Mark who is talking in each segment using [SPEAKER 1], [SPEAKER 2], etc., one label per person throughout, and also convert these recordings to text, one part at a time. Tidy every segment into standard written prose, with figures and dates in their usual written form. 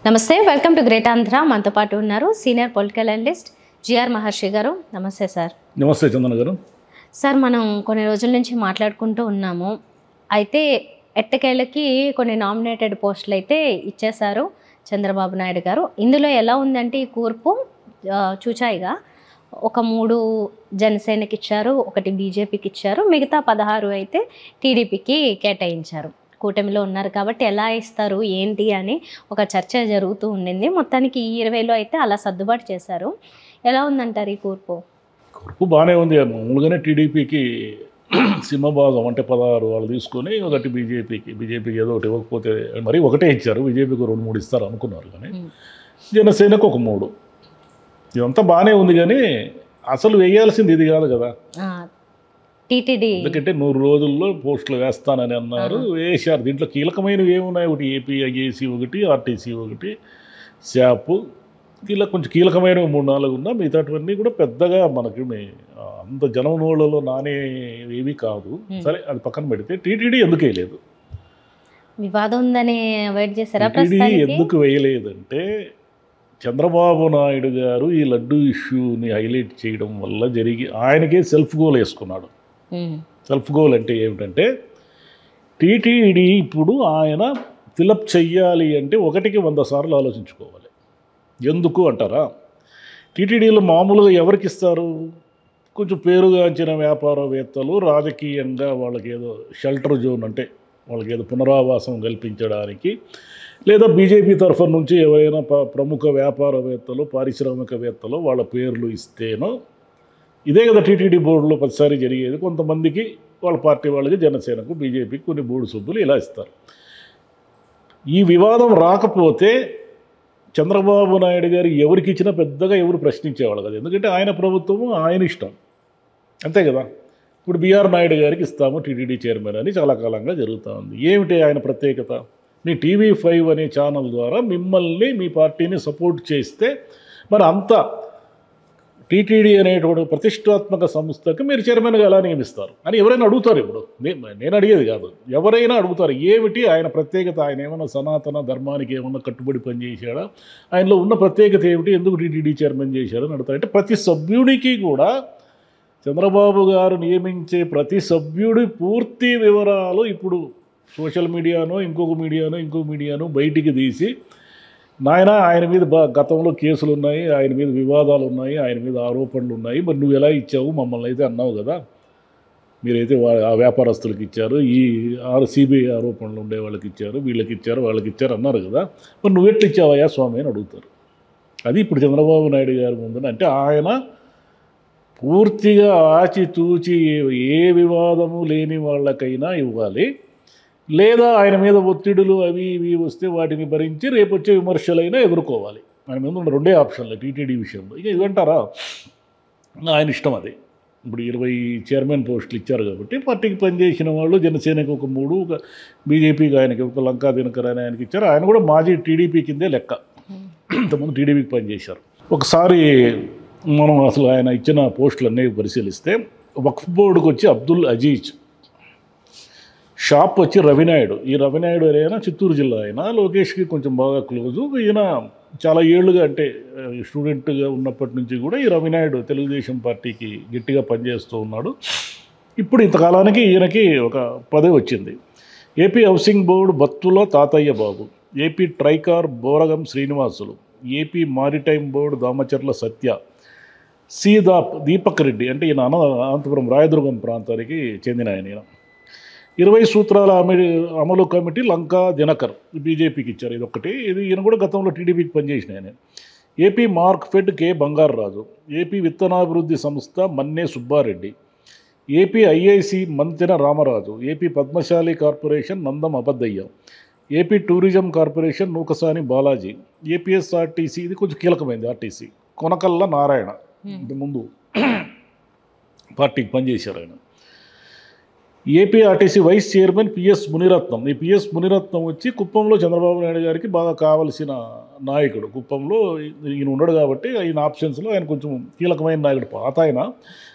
[SPEAKER 1] నమస్తే, welcome to great Andhra. మనతో పాటు ఉన్నారు సీనియర్ పొలిటికల్ అనలిస్ట్ జిఆర్ మహర్షి గారు. నమస్తే సార్.
[SPEAKER 2] నమస్తే చందన గారు.
[SPEAKER 1] సార్, మనం కొన్ని రోజుల నుంచి మాట్లాడుకుంటూ ఉన్నాము. అయితే ఎట్టకేళ్ళకి కొన్ని నామినేటెడ్ పోస్టులు అయితే ఇచ్చేశారు చంద్రబాబు నాయుడు గారు. ఇందులో ఎలా ఉందంటే ఈ కూర్పు చూచాయిగా ఒక 3 జనసేనకి ఇచ్చారు, 1 బీజేపీకి ఇచ్చారు, మిగతా 16 అయితే టీడీపీకి కేటాయించారు. కూటమిలో ఉన్నారు కాబట్టి ఎలా ఇస్తారు ఏంటి అని ఒక చర్చ జరుగుతూ ఉండింది. మొత్తానికి ఈ 20లో అయితే అలా సర్దుబాటు చేశారు. ఎలా ఉందంటారు ఈ కూర్పు?
[SPEAKER 2] కూర్పు బాగానే ఉంది. మామూలుగానే టీడీపీకి సింహభాగం అంటే 16 వాళ్ళు తీసుకొని 1 బీజేపీకి ఏదో ఒకటి ఇవ్వకపోతే మరి ఒకటే ఇచ్చారు. బీజేపీకి 2-3 ఇస్తారు అనుకున్నారు, కానీ జనసేనకు ఒక 3. ఇదంతా బాగానే ఉంది, కానీ అసలు వేయాల్సింది ఇది కాదు కదా.
[SPEAKER 1] టీటీడీ
[SPEAKER 2] ఎందుకంటే 100 రోజుల్లో పోస్టులు వేస్తానని అన్నారు, వేశారు. దీంట్లో కీలకమైనవి ఏమున్నాయి? ఒకటి ఏపీ ఐఏసీ, ఒకటి ఆర్టీసీ, ఒకటి శాప్. ఇలా కొంచెం కీలకమైనవి 3-4 ఉన్నా మిగతావన్నీ కూడా పెద్దగా మనకి అంత జనం నోళ్ళలో ఏవి కాదు. సరే, అది పక్కన పెడితే టీటీడీ ఎందుకు వేయలేదు?
[SPEAKER 1] వివాదం ఉందని అవాయిడ్ చేశారా?
[SPEAKER 2] టీటీడీ ఎందుకు వేయలేదంటే చంద్రబాబు నాయుడు గారు ఈ లడ్డు ఇష్యూని హైలైట్ చేయడం వల్ల ఆయనకే సెల్ఫ్ గోల్ వేసుకున్నాడు. సెల్ఫ్ గోల్ అంటే ఏమిటంటే టీటీడీ ఇప్పుడు ఆయన ఫిలప్ చెయ్యాలి అంటే 1కి 100 సార్లు ఆలోచించుకోవాలి. ఎందుకు అంటారా? టీటీడీలో మామూలుగా ఎవరికి ఇస్తారు? కొంచెం పేరుగాంచిన వ్యాపారవేత్తలు, రాజకీయంగా వాళ్ళకి ఏదో షెల్టర్ జోన్ అంటే వాళ్ళకి ఏదో పునరావాసం కల్పించడానికి, లేదా బీజేపీ తరఫు నుంచి ఎవరైనా ప్రముఖ వ్యాపారవేత్తలు, పారిశ్రామికవేత్తలు వాళ్ళ పేర్లు ఇస్తేనో, ఇదే కదా టీటీడీ బోర్డులో 10సారి జరిగేది. కొంతమందికి వాళ్ళ పార్టీ వాళ్ళకి, జనసేనకు, బీజేపీకి కొన్ని బోర్డు సభ్యులు ఇలా ఇస్తారు. ఈ వివాదం రాకపోతే చంద్రబాబు నాయుడు గారు ఎవరికి ఇచ్చినా పెద్దగా ఎవరు ప్రశ్నించేవాళ్ళు కదా. ఎందుకంటే ఆయన ప్రభుత్వము, ఆయన ఇష్టం, అంతే కదా. ఇప్పుడు బీఆర్ నాయుడు గారికి ఇస్తాము టీటీడీ చైర్మన్ అని చాలా కాలంగా జరుగుతూ ఉంది. ఏమిటి ఆయన ప్రత్యేకత? మీ TV5 అనే ఛానల్ ద్వారా మిమ్మల్ని, మీ పార్టీని సపోర్ట్ చేస్తే మరి అంత టీటీడీ అనేటువంటి ప్రతిష్టాత్మక సంస్థకి మీరు చైర్మన్గా ఎలా నియమిస్తారు అని ఎవరైనా అడుగుతారు. ఇప్పుడు నేను అడిగేది కాదు, ఎవరైనా అడుగుతారు. ఏమిటి ఆయన ప్రత్యేకత? ఆయన ఏమైనా సనాతన ధర్మానికి ఏమన్నా కట్టుబడి పనిచేశాడా? ఆయనలో ఉన్న ప్రత్యేకత ఏమిటి? ఎందుకు టీటీడీ చైర్మన్ చేశాడని అడుగుతారు. అంటే ప్రతి సభ్యుడికి కూడా చంద్రబాబు గారు నియమించే ప్రతి సభ్యుడి పూర్తి వివరాలు ఇప్పుడు సోషల్ మీడియానో ఇంకొక మీడియానో బయటికి తీసి, నాయన ఆయన మీద గతంలో కేసులు ఉన్నాయి, ఆయన మీద వివాదాలు ఉన్నాయి, ఆయన మీద ఆరోపణలు ఉన్నాయి, మరి నువ్వు ఎలా ఇచ్చావు? మమ్మల్ని అయితే అన్నావు కదా, మీరైతే ఆ వ్యాపారస్తులకు ఇచ్చారు, ఈ సిబిఐ ఆరోపణలు ఉండే వాళ్ళకి ఇచ్చారు, వీళ్ళకి ఇచ్చారు, వాళ్ళకి ఇచ్చారు అన్నారు కదా, మరి నువ్వెట్లు ఇచ్చావయ్యా స్వామి అని అడుగుతారు. అది ఇప్పుడు చంద్రబాబు నాయుడు గారి ముందు అంటే ఆయన పూర్తిగా ఆచితూచి ఏ వివాదము లేని వాళ్ళకైనా ఇవ్వాలి, లేదా ఆయన మీద ఒత్తిడులు అవి ఇవి వస్తే వాటిని భరించి రేపు వచ్చే విమర్శలైనా ఎదుర్కోవాలి. ఆయన మీద ఉన్న 2 ఆప్షన్లు టీటీడీ విషయంలో. ఇక ఇదంటారా, ఆయన ఇష్టం అది. ఇప్పుడు 20 చైర్మన్ పోస్టులు ఇచ్చారు కాబట్టి పార్టీకి పనిచేసిన వాళ్ళు జనసేనకి ఒక 3, ఒక బీజేపీకి ఆయనకి ఒక లంకా దినకర్ అని ఆయనకి ఇచ్చారు. ఆయన కూడా మాజీ టీడీపీ కిందే లెక్క, ఇంతకుముందు టీడీపీకి పనిచేశారు. ఒకసారి మనం అసలు ఆయన ఇచ్చిన పోస్టులు అన్నీ పరిశీలిస్తే వక్ఫ్ బోర్డుకు వచ్చి అబ్దుల్ అజీజ్, షాప్ వచ్చి రవినాయుడు. ఈ రవినాయుడు అయినా చిత్తూరు జిల్లా అయినా లోకేష్కి కొంచెం బాగా క్లోజు. ఈయన చాలా ఏళ్ళుగా అంటే స్టూడెంట్గా ఉన్నప్పటి నుంచి కూడా ఈ రవినాయుడు తెలుగుదేశం పార్టీకి గట్టిగా పనిచేస్తూ ఉన్నాడు. ఇప్పుడు ఇంతకాలానికి ఈయనకి ఒక పదవి వచ్చింది. AP housing board Battula Tatayya Babu, AP Tricor Boragam Srinivasulu, AP maritime board Damacharla Satya, Deepak Reddy అంటే ఈయన అనంతపురం రాయదుర్గం ప్రాంతానికి చెందిన ఆయన. 20 సూత్రాల అమలు కమిటీ లంకా దినకర్ బీజేపీకి ఇచ్చారు. ఇదొకటి. ఈయన కూడా గతంలో టీడీపీకి పనిచేసిన ఆయన. AP mark fed K Bangararaju, AP విత్తనాభివృద్ధి సంస్థ మన్నే Subbareddy, AP IIC Manthena Ramaraju, AP Padmashali corporation Nandam Abaddayya, AP tourism corporation Nookasani Balaji, APSRTC ఇది కొంచెం కీలకమైంది ఆర్టీసీ కొనకల్ల నారాయణ, ముందు పార్టీకి పనిచేశారు ఆయన. AP RTC vice chairman PS Muniratnam. ఈ పిఎస్ మునిరత్నం వచ్చి కుప్పంలో చంద్రబాబు నాయుడు గారికి బాగా కావలసిన నాయకుడు. కుప్పంలో ఈయన ఉన్నాడు కాబట్టి ఈయన ఆప్షన్స్లో ఆయన కొంచెం కీలకమైన నాయకుడు, పాత ఆయన.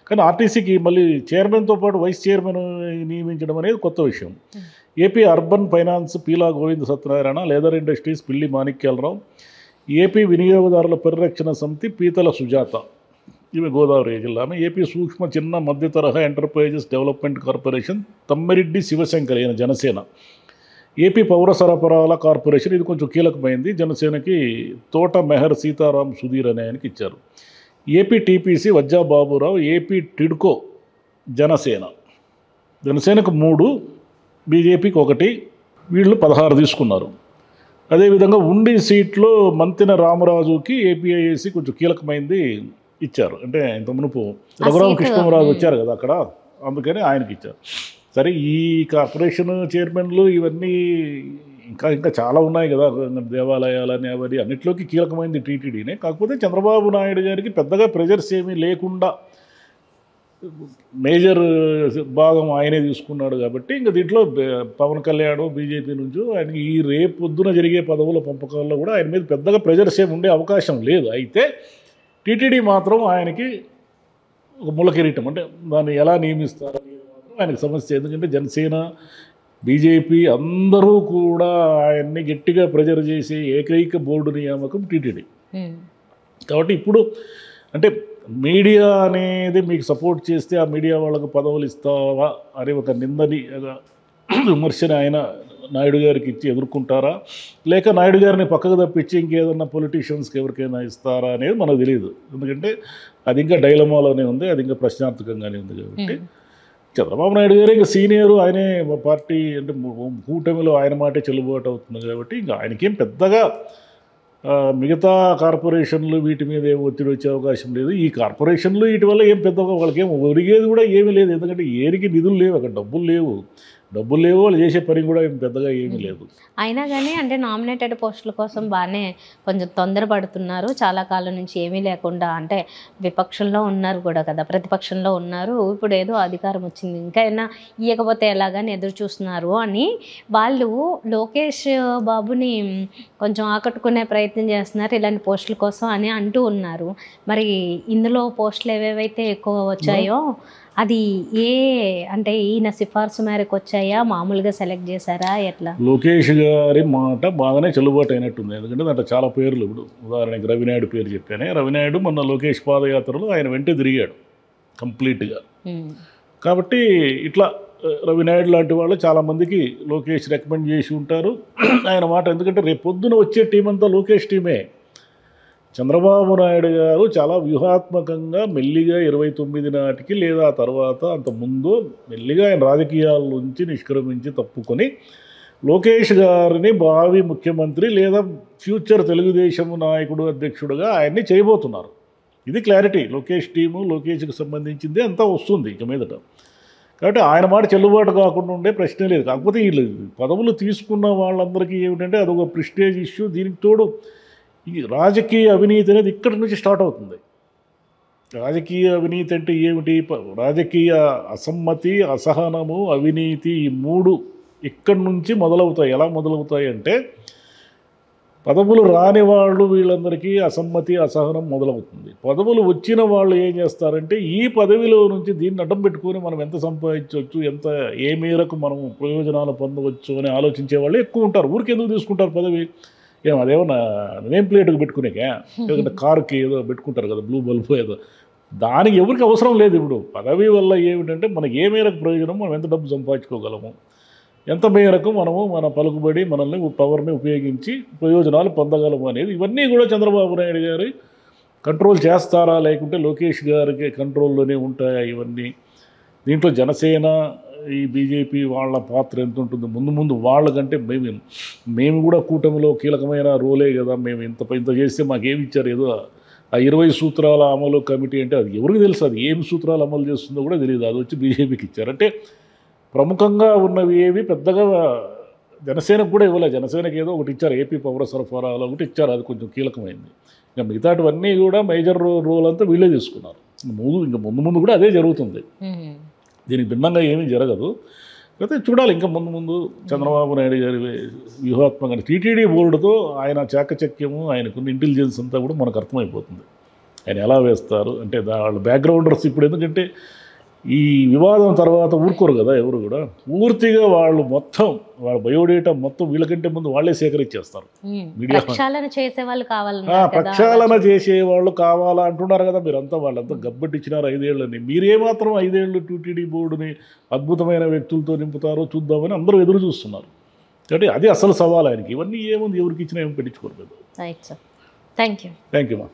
[SPEAKER 2] కానీ ఆర్టీసీకి మళ్ళీ చైర్మన్తో పాటు వైస్ చైర్మన్ నియమించడం అనేది కొత్త విషయం. AP urban finance Peela Govinda Satyanarayana, leather industries పిల్లి మాణిక్యాలరావు, ఏపీ వినియోగదారుల పరిరక్షణ సమితి పీతల సుజాత, ఇవి గోదావరి జిల్లా. ఏపీ సూక్ష్మ చిన్న మధ్య తరహా enterprises development corporation Tammireddy Shivashankar, ఈయన జనసేన. ఏపీ పౌర సరఫరాల కార్పొరేషన్, ఇది కొంచెం కీలకమైంది, జనసేనకి తోట మెహర్ సీతారాం సుధీర్ అనే ఆయనకి ఇచ్చారు. AP TPC వజ్జా Baburao, AP TIDCO జనసేనకు 3, బీజేపీకి 1, వీళ్ళు 16 తీసుకున్నారు. అదేవిధంగా ఉండి సీట్లో మంతిన రామరాజుకి ఏపీఐఏసీ కొంచెం కీలకమైంది ఇచ్చారు. అంటే ఇంత మునుపు రఘురామ కృష్ణరాజు వచ్చారు కదా అక్కడ, అందుకని ఆయనకి ఇచ్చారు. సరే, ఈ కార్పొరేషన్ చైర్మన్లు ఇవన్నీ ఇంకా చాలా ఉన్నాయి కదా, దేవాలయాలని అవన్నీ, అన్నిట్లోకి కీలకమైంది టీటీడీనే. కాకపోతే చంద్రబాబు నాయుడు గారికి పెద్దగా ప్రెజర్స్ ఏమీ లేకుండా మేజర్ భాగం ఆయనే తీసుకున్నాడు కాబట్టి ఇంకా దీంట్లో పవన్ కళ్యాణ్ బీజేపీ నుంచి ఆయనకి ఈ రేపు పొద్దున జరిగే పదవుల పంపకాల్లో కూడా ఆయన మీద పెద్దగా ప్రెజర్స్ ఏమి ఉండే అవకాశం లేదు. అయితే టీటీడీ మాత్రం ఆయనకి ఒక ములకిరీటం, అంటే దాన్ని ఎలా నియమిస్తారు ఆయనకి సమస్య. ఎందుకంటే జనసేన బీజేపీ అందరూ కూడా ఆయన్ని గట్టిగా ప్రెజర్ చేసే ఏకైక బోర్డు నియామకం టీటీడీ. కాబట్టి ఇప్పుడు అంటే మీడియా అనేది మీకు సపోర్ట్ చేస్తే ఆ మీడియా వాళ్ళకు పదవులు ఇస్తావా అనే ఒక నిందని విమర్శని ఆయన నాయుడు గారికి ఇచ్చి ఎదుర్కొంటారా, లేక నాయుడు గారిని పక్కకు తప్పించి ఇంకేదన్నా పొలిటీషియన్స్కి ఎవరికైనా ఇస్తారా అనేది మనకు తెలియదు. ఎందుకంటే అది ఇంకా డైలమాలోనే ఉంది, అది ఇంకా ప్రశ్నార్థకంగానే ఉంది. కాబట్టి చంద్రబాబు నాయుడు గారు ఇంకా సీనియరు, ఆయనే పార్టీ అంటే కూటమిలో ఆయన మాటే చెల్లుబాటు అవుతుంది కాబట్టి ఇంకా ఆయనకేం పెద్దగా మిగతా కార్పొరేషన్లు వీటి మీద ఏం ఒత్తిడి వచ్చే అవకాశం లేదు. ఈ కార్పొరేషన్లు వీటి వల్ల ఏం పెద్దగా వాళ్ళకేం ఒరిగేది కూడా ఏమీ లేదు. ఎందుకంటే ఏరికి నిధులు లేవు, అక్కడ డబ్బులు లేవు, వాళ్ళు చేసే పని కూడా ఏం పెద్దగా ఏమీ లేదు.
[SPEAKER 1] అయినా కానీ అంటే నామినేటెడ్ పోస్టుల కోసం బాగానే కొంచెం తొందరపడుతున్నారు. చాలా కాలం నుంచి ఏమీ లేకుండా, అంటే విపక్షంలో ఉన్నారు కూడా కదా, ప్రతిపక్షంలో ఉన్నారు, ఇప్పుడు ఏదో అధికారం వచ్చింది ఇంకా అయినా ఇవ్వకపోతే ఎలాగని ఎదురు చూస్తున్నారు అని వాళ్ళు లోకేష్ బాబుని కొంచెం ఆకట్టుకునే ప్రయత్నం చేస్తున్నారు ఇలాంటి పోస్టుల కోసం అని అంటూ ఉన్నారు. మరి ఇందులో పోస్టులు ఏవేవైతే ఎక్కువ వచ్చాయో అది అంటే ఈయన సిఫార్సు మేరకు వచ్చాయా, మామూలుగా సెలెక్ట్ చేశారా, ఎట్లా?
[SPEAKER 2] లోకేష్ గారి మాట బాగానే చెల్లుబాటు అయినట్టుంది. ఎందుకంటే దాంట్లో చాలా పేర్లు, ఇప్పుడు ఉదాహరణకి రవినాయుడు పేరు చెప్పానే, రవినాయుడు మొన్న లోకేష్ పాదయాత్రలో ఆయన వెంటే తిరిగాడు కంప్లీట్గా. కాబట్టి ఇట్లా రవినాయుడు లాంటి వాళ్ళు చాలామందికి లోకేష్ రికమెండ్ చేసి ఉంటారు ఆయన మాట. ఎందుకంటే రేపు పొద్దున వచ్చే టీం అంతా లోకేష్ టీమే. చంద్రబాబు నాయుడు గారు చాలా వ్యూహాత్మకంగా మెల్లిగా 29 నాటికి లేదా తర్వాత అంత ముందు మెల్లిగా ఆయన రాజకీయాల నుంచి నిష్క్రమించి తప్పుకొని లోకేష్ గారిని భావి ముఖ్యమంత్రి లేదా ఫ్యూచర్ తెలుగుదేశం నాయకుడు అధ్యక్షుడుగా ఆయన్ని చేయబోతున్నారు. ఇది క్లారిటీ. లోకేష్ టీము, లోకేష్కి సంబంధించింది అంతా వస్తుంది ఇక మీదట. కాబట్టి ఆయన మాట చెల్లుబాటు కాకుండా ఉండే ప్రశ్నే లేదు. కాకపోతే వీళ్ళు పదవులు తీసుకున్న వాళ్ళందరికీ ఏమిటంటే అదొక ప్రెస్టేజ్ ఇష్యూ. దీనికి తోడు ఈ రాజకీయ అవినీతి అనేది ఇక్కడి నుంచి స్టార్ట్ అవుతుంది. రాజకీయ అవినీతి అంటే ఏమిటి? రాజకీయ అసమ్మతి, అసహనము, అవినీతి, ఈ 3 ఇక్కడి నుంచి మొదలవుతాయి. ఎలా మొదలవుతాయి అంటే పదవులు రాని వాళ్ళు వీళ్ళందరికీ అసమ్మతి, అసహనం మొదలవుతుంది. పదవులు వచ్చిన వాళ్ళు ఏం చేస్తారంటే ఈ పదవిలో నుంచి దీన్ని అడ్డం పెట్టుకొని మనం ఎంత సంపాదించవచ్చు, ఏ మేరకు మనం ప్రయోజనాలు పొందవచ్చు అని ఆలోచించే వాళ్ళు ఎక్కువ ఉంటారు. ఊరికి ఎందుకు తీసుకుంటారు పదవి? అదేమన్నా నేమ్ ప్లేట్కి పెట్టుకునేకే, లేదంటే కారుకి ఏదో పెట్టుకుంటారు కదా, బ్లూ బల్బ్ ఏదో, దానికి ఎవరికి అవసరం లేదు. ఇప్పుడు పదవి వల్ల ఏమిటంటే మనకి ఏ మేరకు ప్రయోజనం, మనం ఎంత డబ్బు సంపాదించుకోగలము, ఎంత మేరకు మనము మన పలుకుబడి మనల్ని పవర్ని ఉపయోగించి ప్రయోజనాలు పొందగలము అనేది ఇవన్నీ కూడా చంద్రబాబు నాయుడు గారు కంట్రోల్ చేస్తారా, లేకుంటే లోకేష్ గారికి కంట్రోల్లోనే ఉంటాయా ఇవన్నీ? దీంట్లో జనసేన ఈ బీజేపీ వాళ్ళ పాత్ర ఎంత ఉంటుంది? ముందు వాళ్ళకంటే మేము కూడా కూటమిలో కీలకమైన రోలే కదా, మేము ఇంత చేస్తే మాకేమి ఇచ్చారు? ఏదో ఆ 20 సూత్రాల అమలు కమిటీ అంటే అది ఎవరికి తెలుసు? అది ఏమి సూత్రాలు అమలు చేస్తుందో కూడా తెలియదు. అది వచ్చి బీజేపీకి ఇచ్చారు. అంటే ప్రముఖంగా ఉన్నవి ఏవి పెద్దగా జనసేనకు కూడా ఇవ్వలేదు. జనసేనకి ఏదో ఒకటి ఇచ్చారు, ఏపీ పౌర సరఫరాలో ఒకటి ఇచ్చారు, అది కొంచెం కీలకమైంది. ఇంకా మిగతాటివన్నీ కూడా మేజర్ రోల్ అంతా వీళ్ళే తీసుకున్నారు. ఇంకా ముందు కూడా అదే జరుగుతుంది. దీనికి భిన్నంగా ఏమీ జరగదు. అయితే చూడాలి ఇంకా ముందు చంద్రబాబు నాయుడు గారి వ్యూహాత్మకంగా టీటీడీ బోర్డుతో ఆయన చాకచక్యము, ఆయనకున్న ఇంటెలిజెన్స్ అంతా కూడా మనకు అర్థమైపోతుంది. ఆయన ఎలా వేస్తారు అంటే వాళ్ళ బ్యాక్గ్రౌండర్స్ ఇప్పుడు ఎందుకంటే ఈ వివాదం తర్వాత ఊరుకోరు కదా ఎవరు కూడా, పూర్తిగా వాళ్ళు మొత్తం వాళ్ళ బయోడేటా మొత్తం వీళ్ళకంటే ముందు వాళ్ళే సేకరించేస్తారు. మీడియా
[SPEAKER 1] ప్రక్షాళన చేసే వాళ్ళు
[SPEAKER 2] ప్రక్షాళన చేసేవాళ్ళు కావాలా అంటున్నారు కదా మీరంతా. వాళ్ళంతా గబ్బట్టిచ్చినారు 5 ఏళ్ళని. మీరేమాత్రం 5 ఏళ్ళు టీటీడీ బోర్డుని అద్భుతమైన వ్యక్తులతో నింపుతారో చూద్దామని అందరూ ఎదురు చూస్తున్నారు. కాబట్టి అది అసలు సవాల్ ఆయనకి. ఇవన్నీ ఏముంది, ఎవరికి ఇచ్చినా ఏమి పెట్టించుకోరు.
[SPEAKER 1] Right sir, thank you.
[SPEAKER 2] Thank you మా.